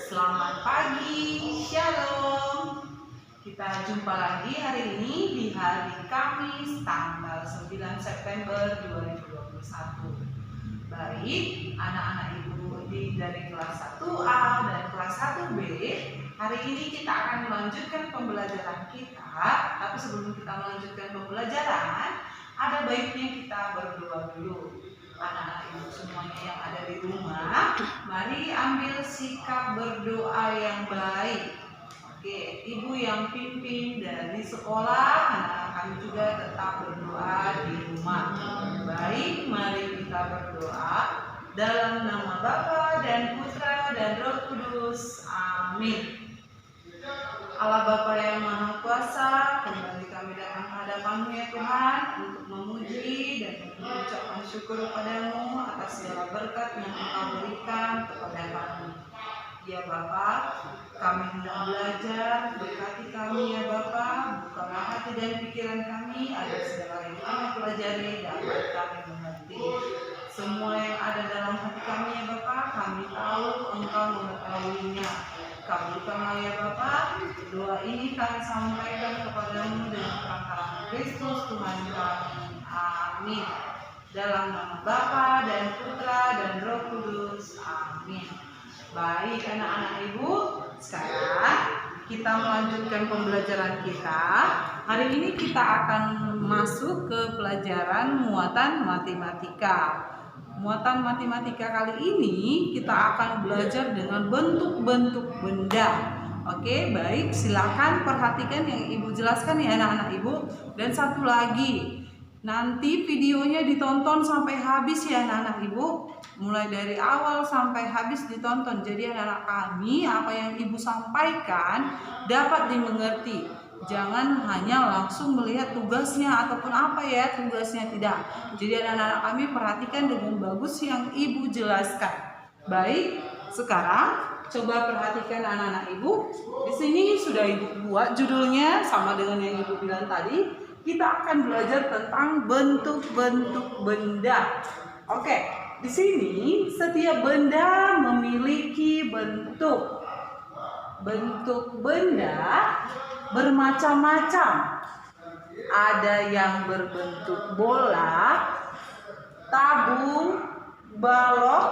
Selamat pagi, Shalom. Kita jumpa lagi hari ini di hari Kamis tanggal 9 September 2021. Baik, anak-anak ibu dari kelas 1A dan kelas 1B, hari ini kita akan melanjutkan pembelajaran kita. Tapi sebelum kita melanjutkan pembelajaran, ada baiknya kita berdoa dulu. Anak-anak ibu semuanya yang ada di rumah, mari ambil sikap berdoa yang baik. Oke, ibu yang pimpin dari sekolah, anak-anak kami juga tetap berdoa di rumah. Baik, mari kita berdoa dalam nama Bapa dan Putra dan Roh Kudus. Amin. Allah Bapa yang Maha Kuasa, kembali kami datang ke hadapan-Mu ya Tuhan, untuk memuji dan mengucapkan syukur kepadamu atas segala berkat yang Engkau berikan kepada kami. Ya Bapa, kami hendak belajar, berkati kami ya Bapa, bukalah hati dan pikiran kami agar segala yang kami pelajari dapat kami mengerti. Semua yang ada dalam hati kami ya Bapa, kami tahu Engkau mengetahuinya. Kabulkanlah ya Bapa, doa ini kami sampaikan kepadamu dengan perangkat Kristus Tuhan kami. Amin. Dalam nama Bapa dan Putra dan Roh Kudus. Amin. Baik anak-anak ibu, sekarang kita melanjutkan pembelajaran kita. Hari ini kita akan masuk ke pelajaran muatan matematika. Muatan matematika kali ini kita akan belajar dengan bentuk-bentuk benda. Oke, baik, silakan perhatikan yang ibu jelaskan ya anak-anak ibu. Dan satu lagi, nanti videonya ditonton sampai habis ya anak-anak ibu. Mulai dari awal sampai habis ditonton. Jadi anak-anak kami, apa yang ibu sampaikan dapat dimengerti. Jangan hanya langsung melihat tugasnya ataupun apa ya tugasnya, tidak. Jadi anak-anak kami perhatikan dengan bagus yang ibu jelaskan. Baik, sekarang coba perhatikan anak-anak ibu. Di sini sudah ibu buat judulnya sama dengan yang ibu bilang tadi. Kita akan belajar tentang bentuk-bentuk benda. Oke, di sini setiap benda memiliki bentuk. Bentuk benda bermacam-macam. Ada yang berbentuk bola, tabung, balok,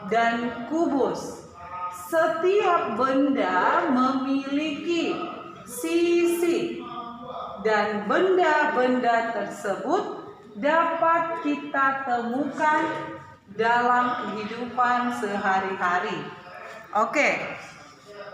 dan kubus. Setiap benda memiliki sisi, dan benda-benda tersebut dapat kita temukan dalam kehidupan sehari-hari. Oke,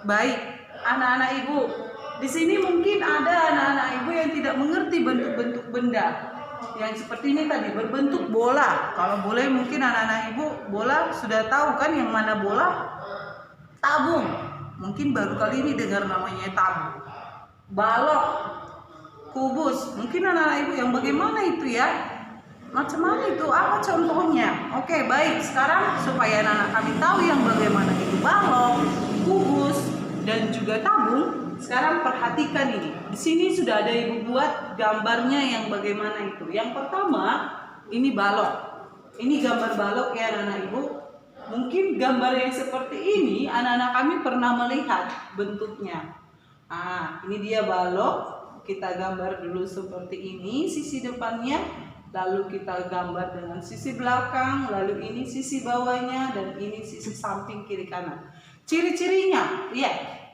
baik anak-anak ibu. Di sini mungkin ada anak-anak ibu yang tidak mengerti bentuk-bentuk benda. Yang seperti ini tadi berbentuk bola. Kalau boleh mungkin anak-anak ibu bola sudah tahu kan yang mana bola? Tabung. Mungkin baru kali ini dengar namanya tabung. Balok, kubus. Mungkin anak-anak ibu yang bagaimana itu ya? Macam mana itu? Apa contohnya? Oke, baik. Sekarang supaya anak-anak kami tahu yang bagaimana itu balok, kubus, dan juga tabung. Sekarang perhatikan ini. Di sini sudah ada ibu buat gambarnya yang bagaimana itu. Yang pertama, ini balok. Ini gambar balok ya anak-anak ibu. Mungkin gambar yang seperti ini anak-anak kami pernah melihat bentuknya. Ini dia balok. Kita gambar dulu seperti ini sisi depannya. Lalu kita gambar dengan sisi belakang. Lalu ini sisi bawahnya. Dan ini sisi samping kiri kanan. Ciri-cirinya, lihat.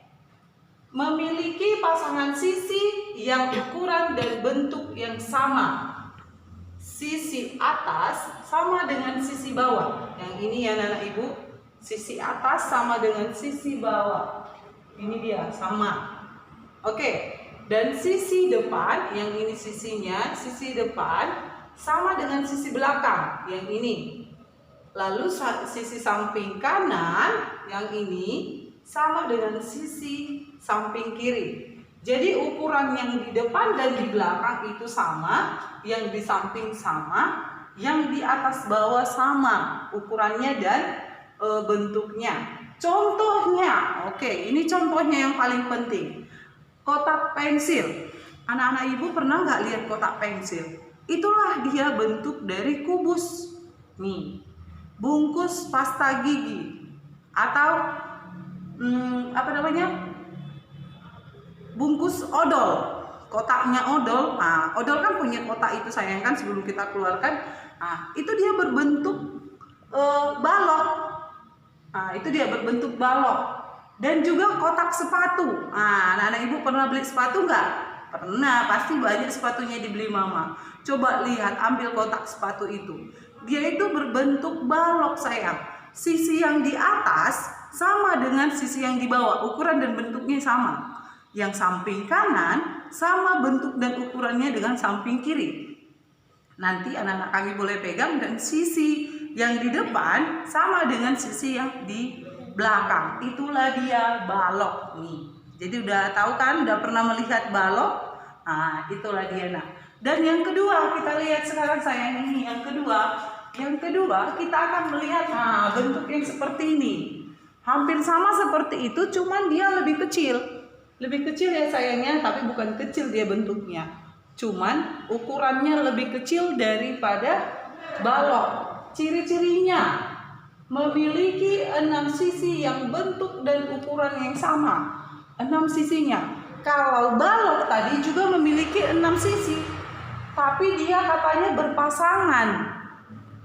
Memiliki pasangan sisi yang ukuran dan bentuk yang sama. Sisi atas sama dengan sisi bawah. Yang ini ya anak ibu, sisi atas sama dengan sisi bawah. Ini dia sama. Oke, dan sisi depan, yang ini sisinya, sisi depan sama dengan sisi belakang. Yang ini. Lalu sisi samping kanan, yang ini sama dengan sisi samping kiri. Jadi ukuran yang di depan dan di belakang itu sama, yang di samping sama, yang di atas bawah sama ukurannya dan bentuknya. Contohnya, oke, ini contohnya yang paling penting. Kotak pensil. Anak-anak ibu pernah nggak lihat kotak pensil? Itulah dia bentuk dari kubus. Nih, bungkus pasta gigi atau apa namanya, bungkus odol, kotaknya odol. Nah, odol kan punya kotak itu sayang kan sebelum kita keluarkan. Nah, itu dia berbentuk balok. Nah, itu dia berbentuk balok. Dan juga kotak sepatu. Nah, anak-anak ibu pernah beli sepatu nggak? Pernah, pasti banyak sepatunya dibeli mama. Coba lihat, ambil kotak sepatu itu. Dia itu berbentuk balok sayang. Sisi yang di atas sama dengan sisi yang di bawah, ukuran dan bentuknya sama. Yang samping kanan sama bentuk dan ukurannya dengan samping kiri. Nanti anak-anak kami boleh pegang, dan sisi yang di depan sama dengan sisi yang di belakang. Itulah dia balok nih. Jadi udah tahu kan, udah pernah melihat balok? Nah, itulah dia. Nah, dan yang kedua kita lihat sekarang sayang, ini yang kedua. Yang kedua kita akan melihat bentuk yang seperti ini. Hampir sama seperti itu, cuman dia lebih kecil. Lebih kecil ya sayangnya, tapi bukan kecil dia bentuknya. Cuman ukurannya lebih kecil daripada balok. Ciri-cirinya memiliki 6 sisi yang bentuk dan ukuran yang sama. 6 sisinya. Kalau balok tadi juga memiliki 6 sisi, tapi dia katanya berpasangan.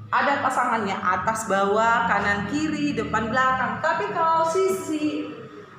Ada pasangannya atas bawah, kanan kiri, depan belakang. Tapi kalau sisi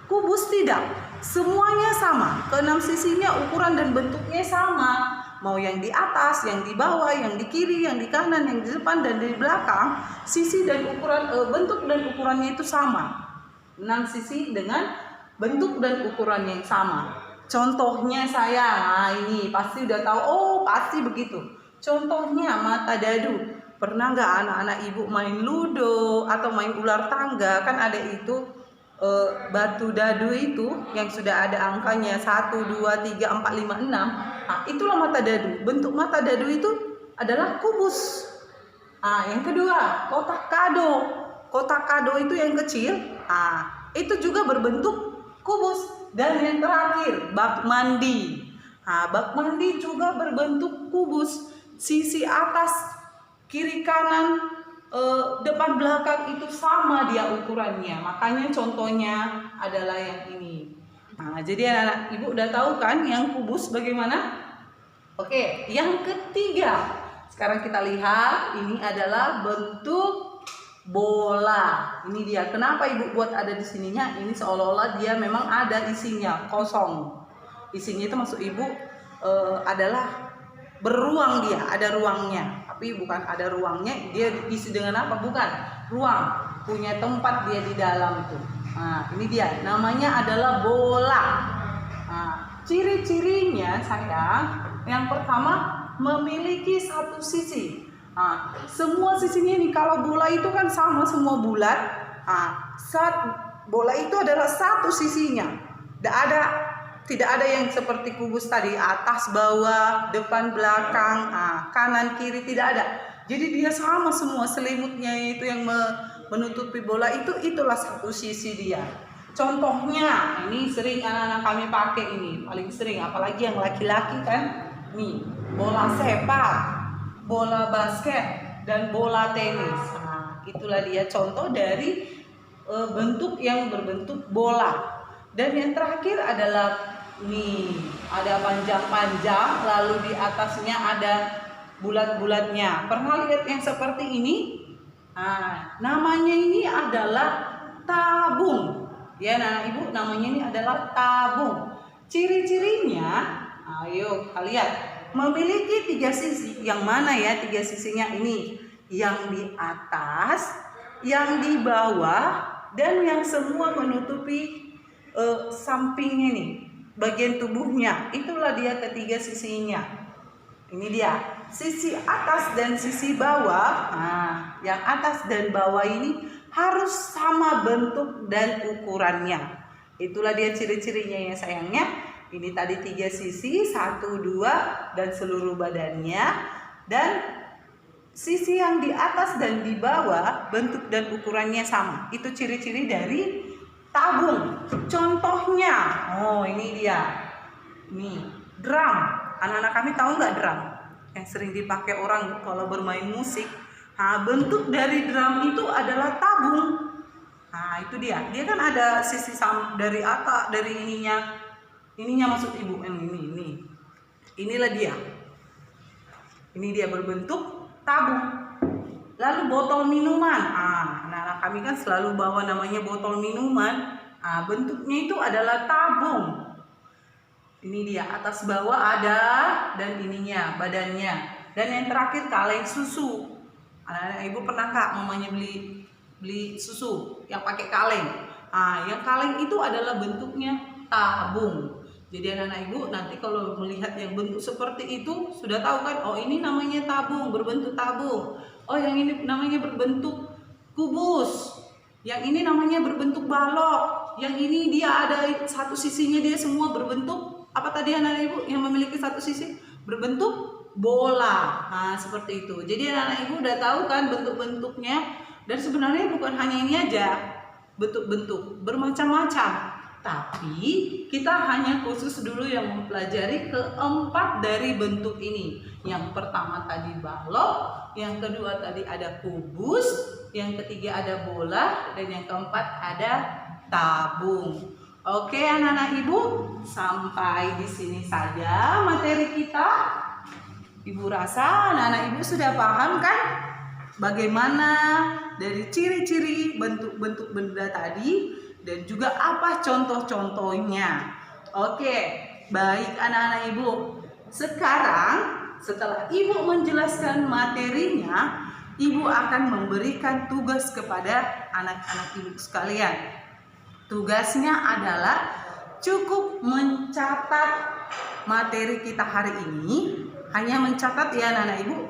kubus tidak, semuanya sama. Ke-6 sisinya ukuran dan bentuknya sama. Mau yang di atas, yang di bawah, yang di kiri, yang di kanan, yang di depan dan di belakang, sisi dan ukuran bentuk dan ukurannya itu sama. 6 sisi dengan bentuk dan ukuran yang sama. Contohnya sayang, nah ini pasti udah tahu. Oh, pasti begitu. Contohnya mata dadu. Pernah nggak anak-anak ibu main ludo atau main ular tangga? Kan ada itu batu dadu itu yang sudah ada angkanya 1, 2, 3, 4, 5, 6. Nah, itulah mata dadu. Bentuk mata dadu itu adalah kubus. Nah, yang kedua, kotak kado. Kotak kado itu yang kecil. Nah, itu juga berbentuk kubus. Dan yang terakhir, bak mandi. Nah, bak mandi juga berbentuk kubus. Sisi atas, kiri kanan, depan belakang itu sama dia ukurannya. Makanya contohnya adalah yang ini. Nah, jadi anak-anak ibu udah tahu kan yang kubus bagaimana? Oke, yang ketiga. Sekarang kita lihat, ini adalah bentuk bola. Ini dia. Kenapa ibu buat ada di sininya? Ini seolah-olah dia memang ada isinya, kosong. Isinya itu maksud ibu adalah beruang, dia ada ruangnya. Tapi bukan ada ruangnya, dia diisi dengan apa? Bukan ruang, punya tempat dia di dalam itu. Nah, ini dia, namanya adalah bola. Nah, ciri-cirinya sayang, yang pertama memiliki 1 sisi. Nah, semua sisinya ini, kalau bola itu kan sama semua bulat. Nah, bola itu adalah 1 sisinya. Tidak ada yang seperti kubus tadi, atas bawah, depan belakang, kanan kiri, tidak ada. Jadi dia sama semua, selimutnya itu yang menutupi bola itu, itulah 1 sisi dia. Contohnya, ini sering anak-anak kami pakai ini, paling sering, apalagi yang laki-laki kan. Nih, bola sepak, bola basket, dan bola tenis. Nah, itulah dia contoh dari bentuk yang berbentuk bola. Dan yang terakhir adalah nih, ada panjang-panjang, lalu di atasnya ada bulat-bulatnya. Pernah lihat yang seperti ini? Nah, namanya ini adalah tabung. Ya, nah ibu, namanya ini adalah tabung. Ciri-cirinya, ayo kita lihat. Memiliki 3 sisi. Yang mana ya 3 sisinya ini? Yang di atas, yang di bawah, dan yang semua menutupi sampingnya nih, bagian tubuhnya. Itulah dia ketiga sisinya. Ini dia, sisi atas dan sisi bawah. Nah, yang atas dan bawah ini harus sama bentuk dan ukurannya. Itulah dia ciri-cirinya ya sayangnya. Ini tadi 3 sisi, 1, 2, dan seluruh badannya. Dan sisi yang di atas dan di bawah bentuk dan ukurannya sama. Itu ciri-ciri dari tabung. Contohnya, oh ini dia. Nih, drum. Anak-anak kami tahu nggak drum? Yang sering dipakai orang kalau bermain musik. Nah, bentuk dari drum itu adalah tabung. Nah, itu dia. Dia kan ada sisi dari atas, dari ininya maksud ibu yang ini. Inilah dia. Ini dia berbentuk tabung. Lalu botol minuman. Anak-anak kami kan selalu bawa namanya botol minuman. Bentuknya itu adalah tabung. Ini dia, atas bawah ada dan ininya, badannya. Dan yang terakhir kaleng susu. Anak-anak ibu pernah nggak mamanya beli susu yang pakai kaleng? Yang kaleng itu adalah bentuknya tabung. Jadi anak-anak ibu nanti kalau melihat yang bentuk seperti itu sudah tahu kan? Oh, ini namanya tabung, berbentuk tabung. Oh, yang ini namanya berbentuk kubus. Yang ini namanya berbentuk balok. Yang ini dia ada satu sisinya dia semua berbentuk apa tadi anak-anak ibu yang memiliki satu sisi berbentuk bola. Seperti itu. Jadi anak-anak ibu udah tahu kan bentuk-bentuknya. Dan sebenarnya bukan hanya ini aja bentuk-bentuk, bermacam-macam. Tapi kita hanya khusus dulu yang mempelajari keempat dari bentuk ini. Yang pertama tadi balok, yang kedua tadi ada kubus, yang ketiga ada bola, dan yang keempat ada tabung. Oke anak-anak ibu, sampai di sini saja materi kita. Ibu rasa anak-anak ibu sudah paham kan bagaimana dari ciri-ciri bentuk-bentuk benda tadi dan juga apa contoh-contohnya. Oke, baik anak-anak ibu. Sekarang setelah ibu menjelaskan materinya, ibu akan memberikan tugas kepada anak-anak ibu sekalian. Tugasnya adalah cukup mencatat materi kita hari ini. Hanya mencatat ya anak-anak ibu,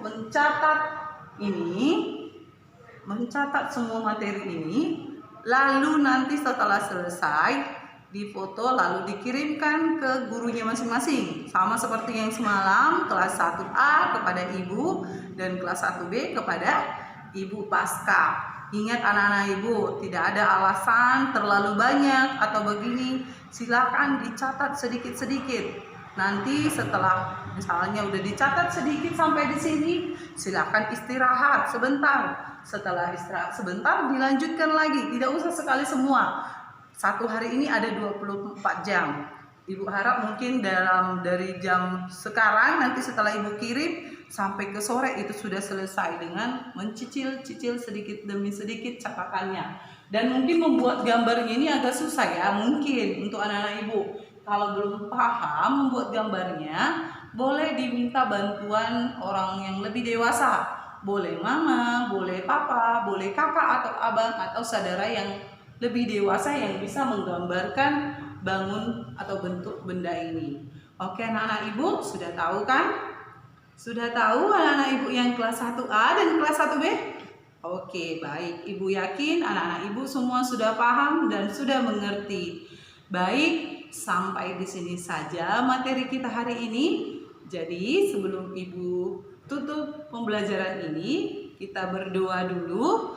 mencatat semua materi ini. Lalu nanti setelah selesai difoto lalu dikirimkan ke gurunya masing-masing. Sama seperti yang semalam, kelas 1A kepada ibu dan kelas 1B kepada ibu Pasca. Ingat anak-anak ibu, tidak ada alasan terlalu banyak atau begini. Silakan dicatat sedikit-sedikit. Nanti setelah misalnya udah dicatat sedikit sampai di sini, silakan istirahat sebentar. Setelah istirahat sebentar dilanjutkan lagi. Tidak usah sekali semua. Satu hari ini ada 24 jam. Ibu harap mungkin dari jam sekarang nanti setelah ibu kirim sampai ke sore itu sudah selesai dengan mencicil sedikit demi sedikit catatannya. Dan mungkin membuat gambarnya ini agak susah ya, mungkin untuk anak-anak ibu. Kalau belum paham membuat gambarnya, boleh diminta bantuan orang yang lebih dewasa. Boleh mama, boleh papa, boleh kakak atau abang atau saudara yang lebih dewasa yang bisa menggambarkan bangun atau bentuk benda ini. Oke anak-anak ibu, sudah tahu kan? Sudah tahu anak-anak ibu yang kelas 1A dan kelas 1B? Oke, baik. Ibu yakin anak-anak ibu semua sudah paham dan sudah mengerti. Baik, sampai di sini saja materi kita hari ini. Jadi, sebelum ibu tutup pembelajaran ini, kita berdoa dulu.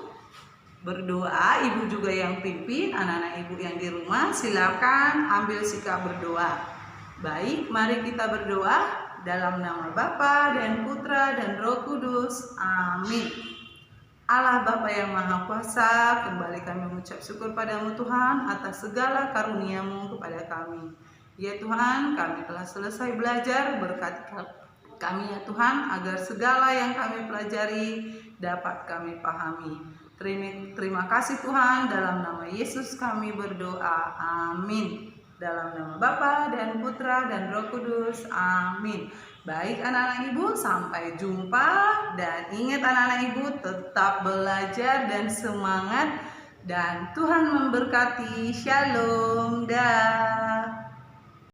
Berdoa, ibu juga yang pimpin, anak-anak ibu yang di rumah, silakan ambil sikap berdoa. Baik, mari kita berdoa. Dalam nama Bapa dan Putra dan Roh Kudus. Amin. Allah Bapa yang Maha Kuasa, kembali kami mengucap syukur padamu Tuhan atas segala karunia-Mu kepada kami. Ya Tuhan, kami telah selesai belajar, berkati kami ya Tuhan, agar segala yang kami pelajari dapat kami pahami. Terima kasih Tuhan, dalam nama Yesus kami berdoa. Amin. Dalam nama Bapa dan Putra dan Roh Kudus. Amin. Baik anak-anak ibu, sampai jumpa. Dan ingat anak-anak ibu, tetap belajar dan semangat. Dan Tuhan memberkati. Shalom. Dah.